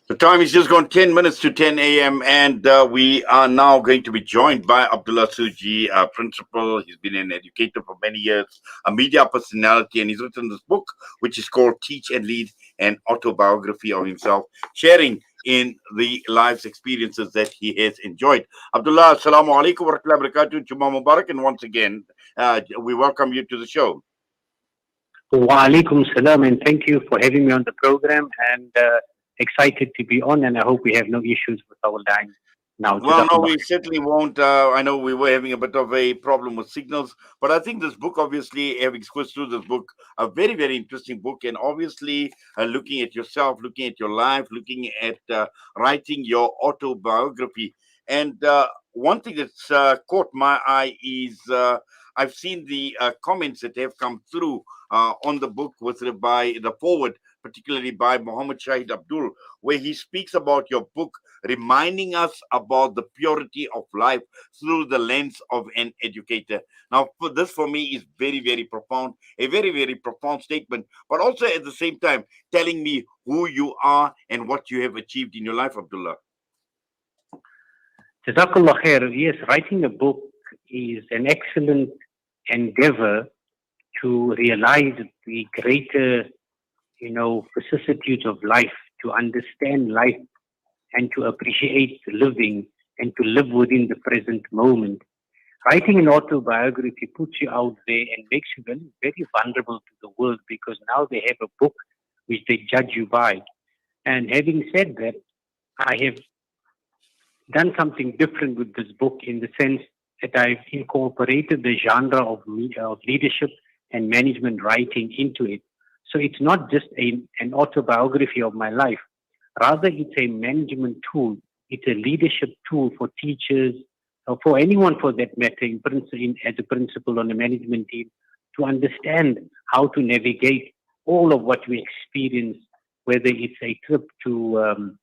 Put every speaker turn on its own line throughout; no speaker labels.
The time is just gone 10 minutes to 10 a.m. and we are now going to be joined by Abdullah Sujee, principal. He's been an educator for many years, a media personality, and he's written this book, which is called Teach and Lead, an autobiography of himself, sharing in the life's experiences that he has enjoyed. Abdullah, assalamu alaikum wa rahmatullahi wa barakatuh, Juma Mubarak, and once again, we welcome you to the show.
Wa alaikum salam, and thank you for having me on the program, and excited to be on, and I hope we have no issues with our line now.
Well, no,
Jazakallah
we
khair.
certainly won't. I know we were having a bit of a problem with signals, but I think this book, obviously, having squished through this book, a very, very interesting book, and obviously looking at yourself, looking at your life, looking at writing your autobiography. And one thing that's caught my eye is I've seen the comments that have come through on the book with by the forward, particularly by Muhammad Shahid Abdul, where he speaks about your book reminding us about the purity of life through the lens of an educator. Now, for this for me is very, very profound, a very, very profound statement, but also at the same time telling me who you are and what you have achieved in your life, Abdullah.
Jazakallah khair. Yes, writing a book is an excellent endeavor to realize the greater, vicissitudes of life, to understand life, and to appreciate living and to live within the present moment. Writing an autobiography puts you out there and makes you very, very vulnerable to the world because now they have a book which they judge you by. And having said that, I have done something different with this book in the sense that I've incorporated the genre of of leadership and management writing into it. So it's not just an autobiography of my life. Rather, it's a management tool. It's a leadership tool for teachers, or for anyone for that matter, as a principal on a management team, to understand how to navigate all of what we experience, whether it's a trip to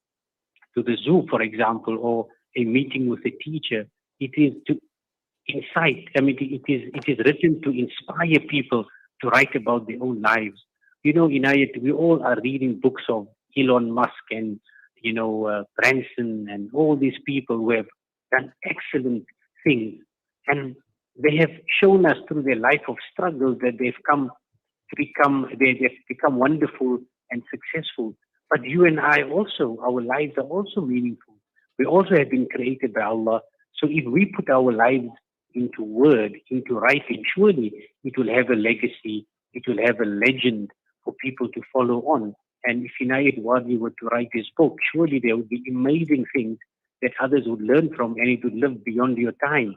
the zoo, for example, or a meeting with a teacher. It is to incite. I mean, it is written to inspire people to write about their own lives. Inayat, we all are reading books of Elon Musk and Branson and all these people who have done excellent things, and they have shown us through their life of struggle that they've become wonderful and successful. But you and I also, our lives are also meaningful. We also have been created by Allah. So if we put our lives into word, into writing, surely it will have a legacy, it will have a legend for people to follow on. And if Inayat Wadi were to write this book, surely there would be amazing things that others would learn from, and it would live beyond your time.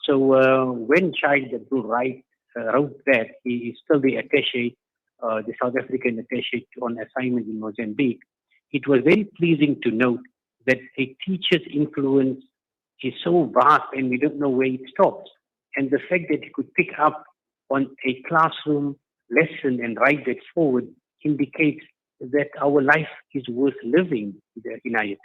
So when Shahid Abdul wrote that, he is still the attaché, the South African attaché on assignment in Mozambique. It was very pleasing to note that a teacher's influence is so vast and we don't know where it stops. And the fact that he could pick up on a classroom lesson and write that forward indicates that our life is worth living, Inayat.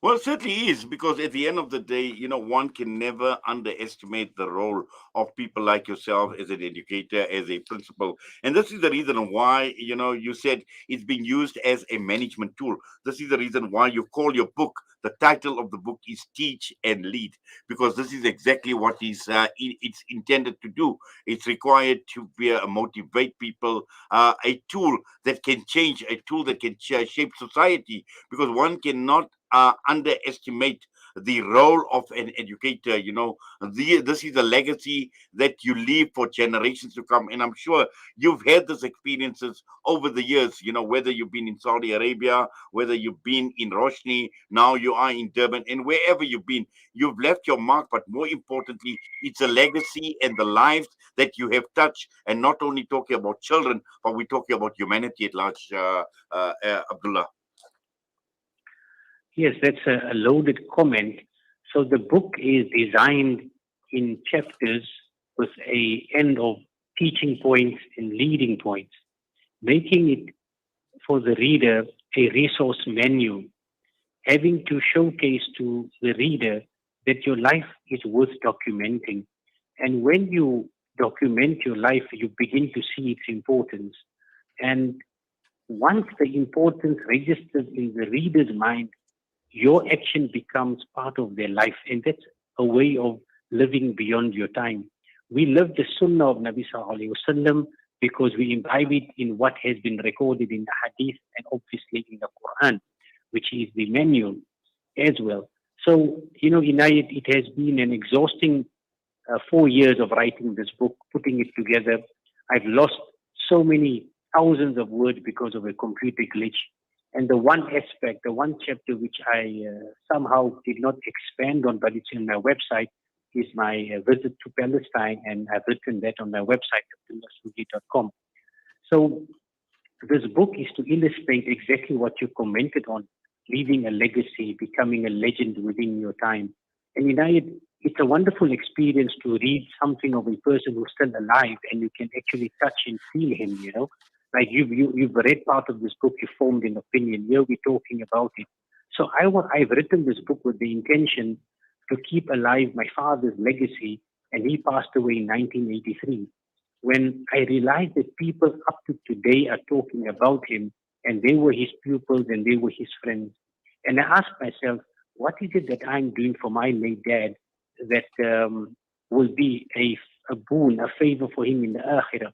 Well, it certainly is because at the end of the day, one can never underestimate the role of people like yourself as an educator, as a principal. And this is the reason why, you said it's being used as a management tool. This is the reason why you call your book, the title of the book is Teach and Lead, because this is exactly what it's intended to do. It's required to be motivate people, a tool that can change, a tool that can shape society, because one cannot underestimate the role of an educator. This is a legacy that you leave for generations to come. And I'm sure you've had these experiences over the years, whether you've been in Saudi Arabia, whether you've been in Roshni, now you are in Durban, and wherever you've been, you've left your mark. But more importantly, it's a legacy and the lives that you have touched. And not only talking about children, but we're talking about humanity at large, Abdullah.
Yes, that's a loaded comment. So the book is designed in chapters with a end of teaching points and leading points, making it for the reader a resource menu, having to showcase to the reader that your life is worth documenting. And when you document your life, you begin to see its importance. And once the importance registers in the reader's mind, your action becomes part of their life. And that's a way of living beyond your time. We live the sunnah of Nabi Sallallahu Alaihi Wasallam because we imbibe it in what has been recorded in the hadith and obviously in the Quran, which is the manual as well. So, Inayat, it has been an exhausting 4 years of writing this book, putting it together. I've lost so many thousands of words because of a computer glitch. And the one aspect, the one chapter which I somehow did not expand on, but it's in my website, is my visit to Palestine. And I've written that on my website, abdullahsujee.com. So this book is to illustrate exactly what you commented on, leaving a legacy, becoming a legend within your time. And it's a wonderful experience to read something of a person who's still alive and you can actually touch and feel him. Like you've read part of this book, you formed an opinion. Here we're talking about it. So I've written this book with the intention to keep alive my father's legacy, and he passed away in 1983. When I realized that people up to today are talking about him, and they were his pupils and they were his friends. And I asked myself, what is it that I'm doing for my late dad that will be a boon, a favor for him in the akhirah?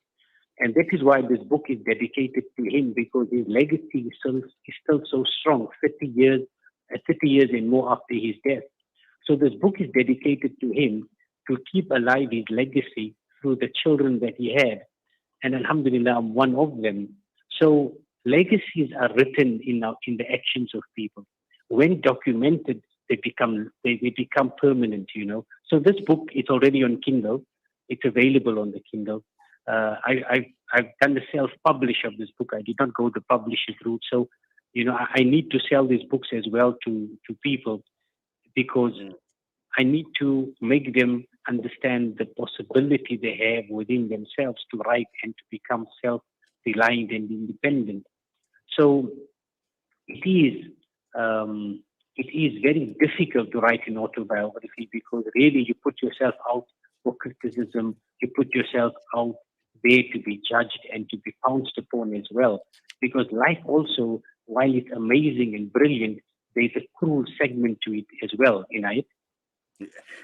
And that is why this book is dedicated to him, because his legacy is still so strong, 30 years and more after his death. So this book is dedicated to him to keep alive his legacy through the children that he had. And alhamdulillah, I'm one of them. So legacies are written in the actions of people. When documented, they become permanent. So this book is already on Kindle. It's available on the Kindle. I've done the self-publish of this book. I did not go the publisher route. So, I need to sell these books as well to people, because I need to make them understand the possibility they have within themselves to write and to become self-reliant and independent. So it is very difficult to write an autobiography, because really you put yourself out for criticism, you put yourself out there to be judged and to be pounced upon as well. Because life also, while it's amazing and brilliant, there's a cruel segment to it as well, Inayat.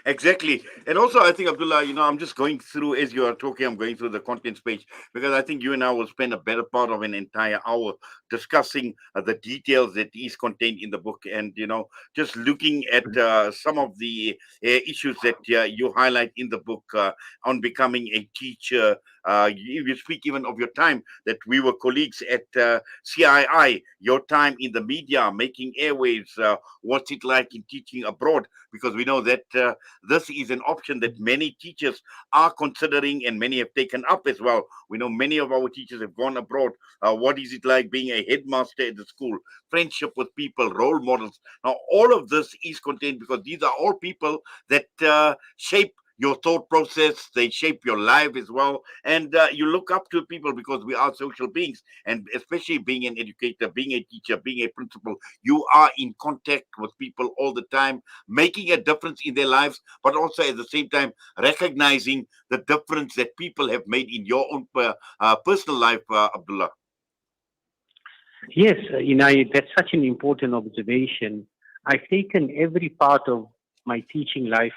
Exactly. And also, I think, Abdullah, I'm just going through, as you are talking, I'm going through the contents page, because I think you and I will spend a better part of an entire hour discussing the details that is contained in the book. And, just looking at some of the issues that you highlight in the book on becoming a teacher. You speak even of your time that we were colleagues at CII, your time in the media, making airwaves. What's it like in teaching abroad? Because we know that this is an option that many teachers are considering and many have taken up as well. We know many of our teachers have gone abroad. What is it like being a headmaster at the school? Friendship with people, role models. Now, all of this is contained because these are all people that shape your thought process, they shape your life as well. And you look up to people because we are social beings. And especially being an educator, being a teacher, being a principal, you are in contact with people all the time, making a difference in their lives, but also at the same time recognizing the difference that people have made in your own personal life, Abdullah.
Yes, that's such an important observation. I've taken every part of my teaching life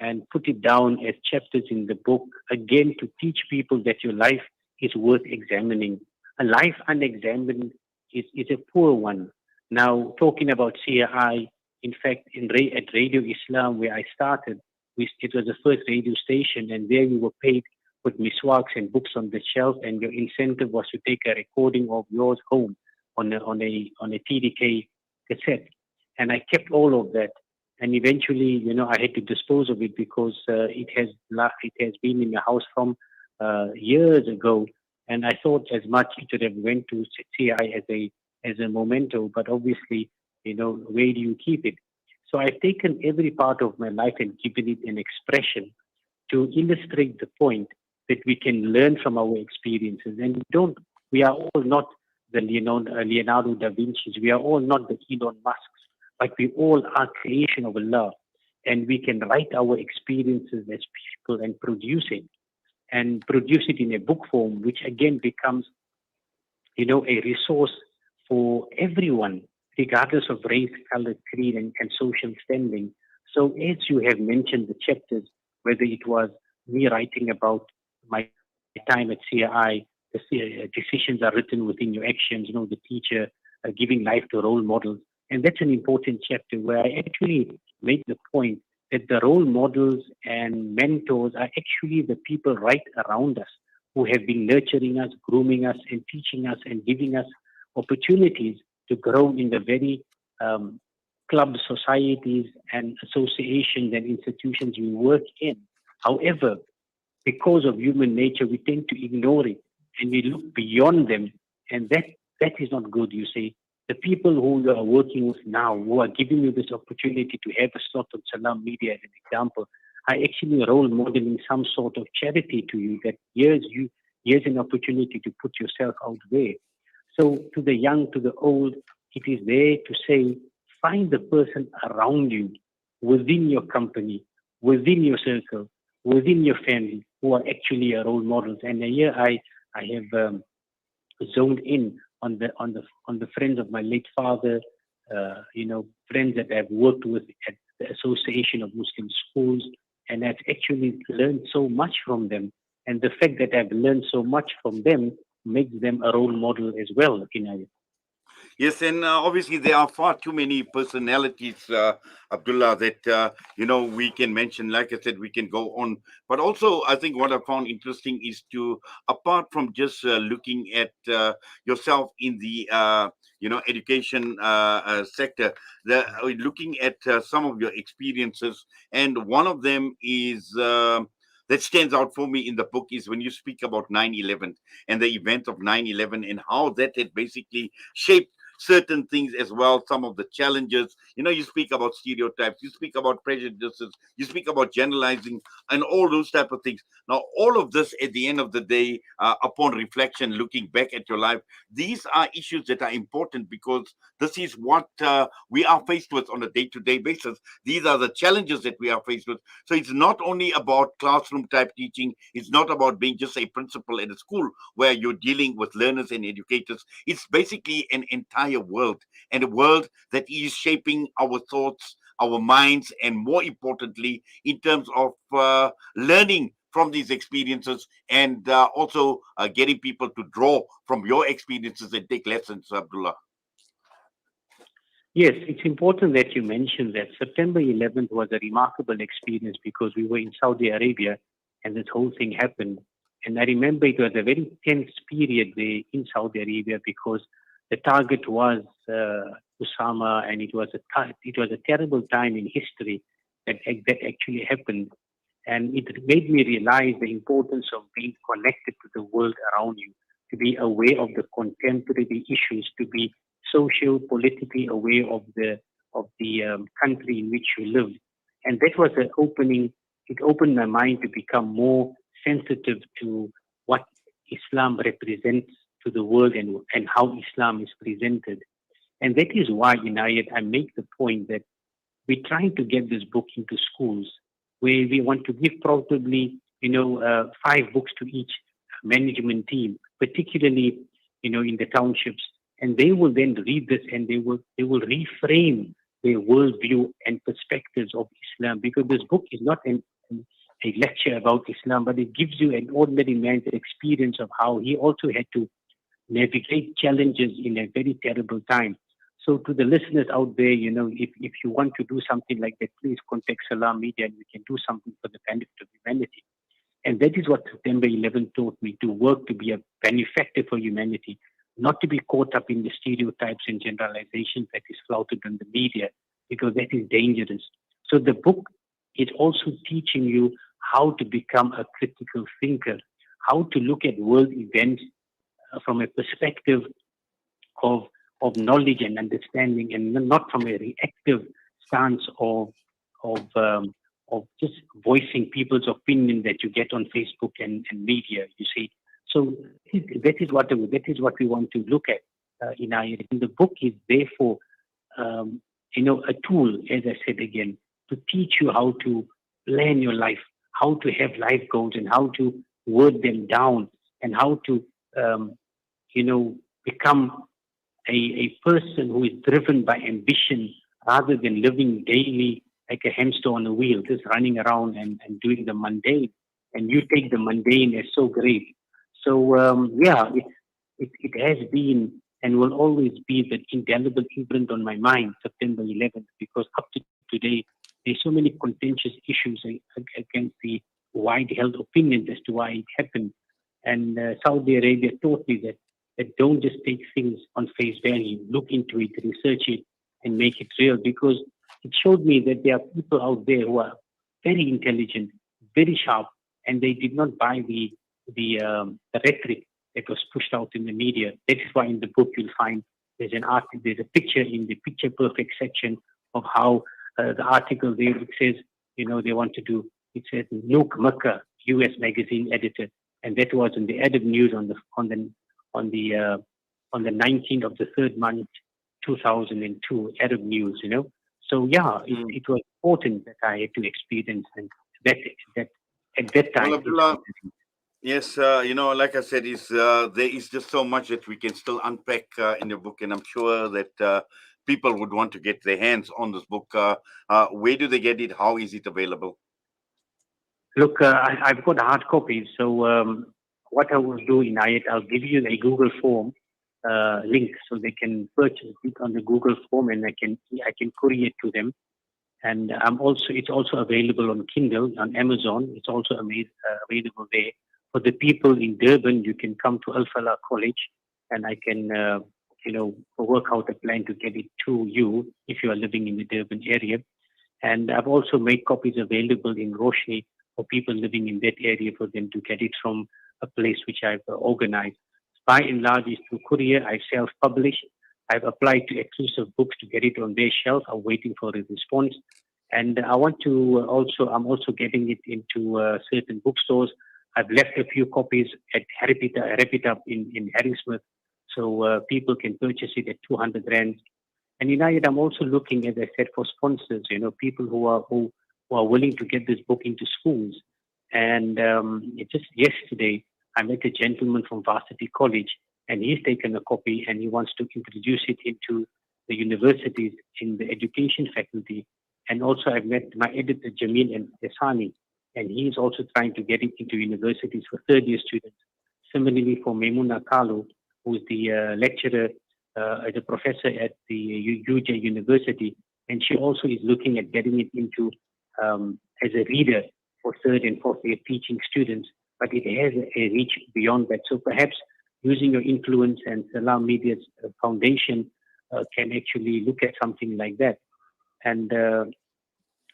and put it down as chapters in the book, again, to teach people that your life is worth examining. A life unexamined is a poor one. Now, talking about CAI, in fact, at Radio Islam, where I started, it was the first radio station, and there we were paid with miswaks and books on the shelf, and your incentive was to take a recording of yours home on a TDK cassette. And I kept all of that. And eventually, I had to dispose of it because it has been in the house from years ago. And I thought as much it should have went to CI as a memento. But obviously, where do you keep it? So I've taken every part of my life and given it an expression to illustrate the point that we can learn from our experiences. And we are all not the Leonardo da Vinci's. We are all not the Elon Musk's. But we all are creation of Allah, and we can write our experiences as people and produce it in a book form, which again becomes a resource for everyone, regardless of race, color, creed, and social standing. So, as you have mentioned the chapters, whether it was me writing about my time at CI, decisions are written within your actions, the teacher giving life to role models. And that's an important chapter where I actually made the point that the role models and mentors are actually the people right around us who have been nurturing us, grooming us, and teaching us and giving us opportunities to grow in the very um, clubs, societies, and associations and institutions we work in. However, because of human nature, we tend to ignore it and we look beyond them, and that is not good. You see, the people who you are working with now, who are giving you this opportunity to have a slot on Salam Media as an example, are actually role modeling some sort of charity to you. That here's an opportunity to put yourself out there. So to the young, to the old, it is there to say, find the person around you, within your company, within your circle, within your family, who are actually your role models. And here I have zoned in on the friends of my late father, friends that I've worked with at the Association of Muslim Schools, and I've actually learned so much from them. And the fact that I've learned so much from them makes them a role model as well.
Yes, and obviously there are far too many personalities, Abdullah, that we can mention. Like I said, we can go on, but also I think what I found interesting is to, apart from just looking at yourself in the education sector, looking at some of your experiences, and one of them is. That stands out for me in the book is when you speak about 9/11 and the event of 9/11 and how that had basically shaped certain things as well, some of the challenges. You speak about stereotypes, you speak about prejudices, you speak about generalizing, and all those type of things. Now, all of this at the end of the day, upon reflection, looking back at your life, these are issues that are important because this is what we are faced with on a day-to-day basis. These are the challenges that we are faced with. So it's not only about classroom type teaching, it's not about being just a principal at a school where you're dealing with learners and educators. It's basically an entire world, and a world that is shaping our thoughts, our minds, and more importantly, in terms of learning from these experiences, and also getting people to draw from your experiences and take lessons, Abdullah.
Yes, it's important that you mentioned that September 11th was a remarkable experience because we were in Saudi Arabia and this whole thing happened. And I remember it was a very tense period there in Saudi Arabia because the target was Usama, and it was a terrible time in history that actually happened. And it made me realize the importance of being connected to the world around you, to be aware of the contemporary issues, to be social, politically aware of the country in which you live. And that was an opening. It opened my mind to become more sensitive to what Islam represents to the world, and how Islam is presented. And that is why, Inayat, I make the point that we're trying to get this book into schools where we want to give probably, 5 books to each management team, particularly, in the townships. And they will then read this and they will reframe their worldview and perspectives of Islam, because this book is not a lecture about Islam, but it gives you an ordinary man's experience of how he also had to navigate challenges in a very terrible time. So to the listeners out there, if you want to do something like that, please contact Salam Media and we can do something for the benefit of humanity. And that is what September 11 taught me, to work to be a benefactor for humanity, not to be caught up in the stereotypes and generalizations that is flouted in the media, because that is dangerous. So the book is also teaching you how to become a critical thinker, how to look at world events from a perspective of knowledge and understanding, and not from a reactive stance of just voicing people's opinion that you get on Facebook and media. You see, so that is what we want to look at in our. And the book is therefore a tool, as I said again, to teach you how to plan your life, how to have life goals, and how to word them down, and how to um, you know become a person who is driven by ambition rather than living daily like a hamster on a wheel, just running around and doing the mundane. And you take the mundane as so great. So, yeah, it has been and will always be that indelible imprint on my mind, September 11th, because up to today, there's so many contentious issues against the wide held opinions as to why it happened. And Saudi Arabia taught me that don't just take things on face value, look into it, research it, and make it real, because it showed me that there are people out there who are very intelligent, very sharp, and they did not buy the rhetoric that was pushed out in the media. That is why in the book you'll find there's a picture in the picture perfect section of how the article there it says, they want to do. It says Luke Mecca, U.S. magazine editor, and that was in the Arab News on the 19th of the third month, 2002, Arab News. So yeah,
Mm.
it was important that I had to experience and that that at that
Well,
time it
Abdullah,
was.
yes, like I said, is there is just so much that we can still unpack in the book, and I'm sure that people would want to get their hands on this book. Where do they get it? How is it available?
Look, I've got hard copies, so what I will do in it, I'll give you a Google form link so they can purchase it on the Google form, and I can courier it to them. And it's also available on Kindle on Amazon. It's also available there for the people in Durban. You can come to Al Falah College, and I can work out a plan to get it to you if you are living in the Durban area. And I've also made copies available in Roshni for people living in that area for them to get it from a place which I've organized. By and large, is through courier. I self-publish. I've applied to exclusive books to get it on their shelf. I'm waiting for a response. And I want to I'm also getting it into certain bookstores. I've left a few copies at Haripita in Harrismith, so people can purchase it at 200 Rand. And United, I'm also looking, as I said, for sponsors, people who are willing to get this book into schools. And just yesterday, I met a gentleman from Varsity College, and he's taken a copy and he wants to introduce it into the universities in the education faculty. And also, I've met my editor, Jamil and Esani, and he's also trying to get it into universities for third year students. Similarly, for Memuna Kalu, who's the lecturer, the professor at the UJ University, and she also is looking at getting it into as a reader for third and fourth year teaching students, but it has a reach beyond that. So perhaps using your influence and Salam Media's foundation can actually look at something like that. And,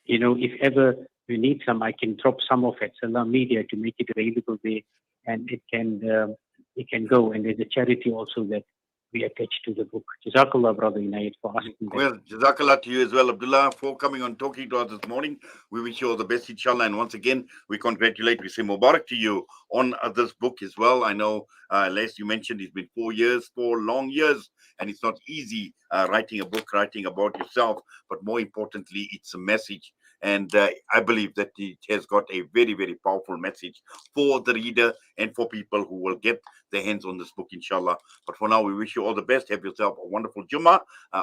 if ever you need some, I can drop some of it, Salam Media, to make it available there, and it can go. And there's a charity also that we attach to the book. Jazakallah, brother Inayat, for asking that.
Well, Jazakallah to you as well, Abdullah, for coming on talking to us this morning. We wish you all the best, inshallah. And once again, we congratulate, we say Mubarak to you on this book as well. I know, Les, you mentioned it's been 4 years, 4 long years, and it's not easy writing a book, writing about yourself, but more importantly, it's a message. And I believe that it has got a very, very powerful message for the reader and for people who will get their hands on this book, inshallah. But for now, we wish you all the best. Have yourself a wonderful Jummah.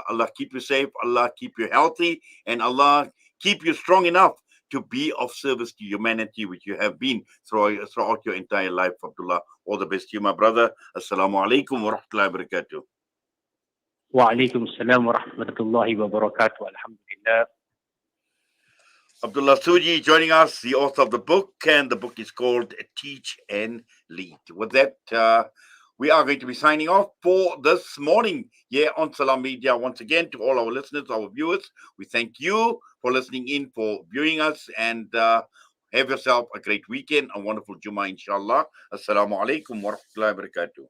Allah keep you safe. Allah keep you healthy. And Allah keep you strong enough to be of service to humanity, which you have been throughout your entire life, Abdullah. All the best to you, my brother. Assalamu alaikum wa rahmatullahi wa barakatuh.
Wa alaikum salam wa rahmatullahi wa barakatuh. Alhamdulillah.
Abdullah Sujee joining us, the author of the book, and the book is called Teach and Lead. With that, we are going to be signing off for this morning here on Salam Media. Once again, to all our listeners, our viewers, we thank you for listening in, for viewing us, and have yourself a great weekend, a wonderful Jummah, inshallah. Assalamu alaikum wa rahmatullahi wa barakatuh.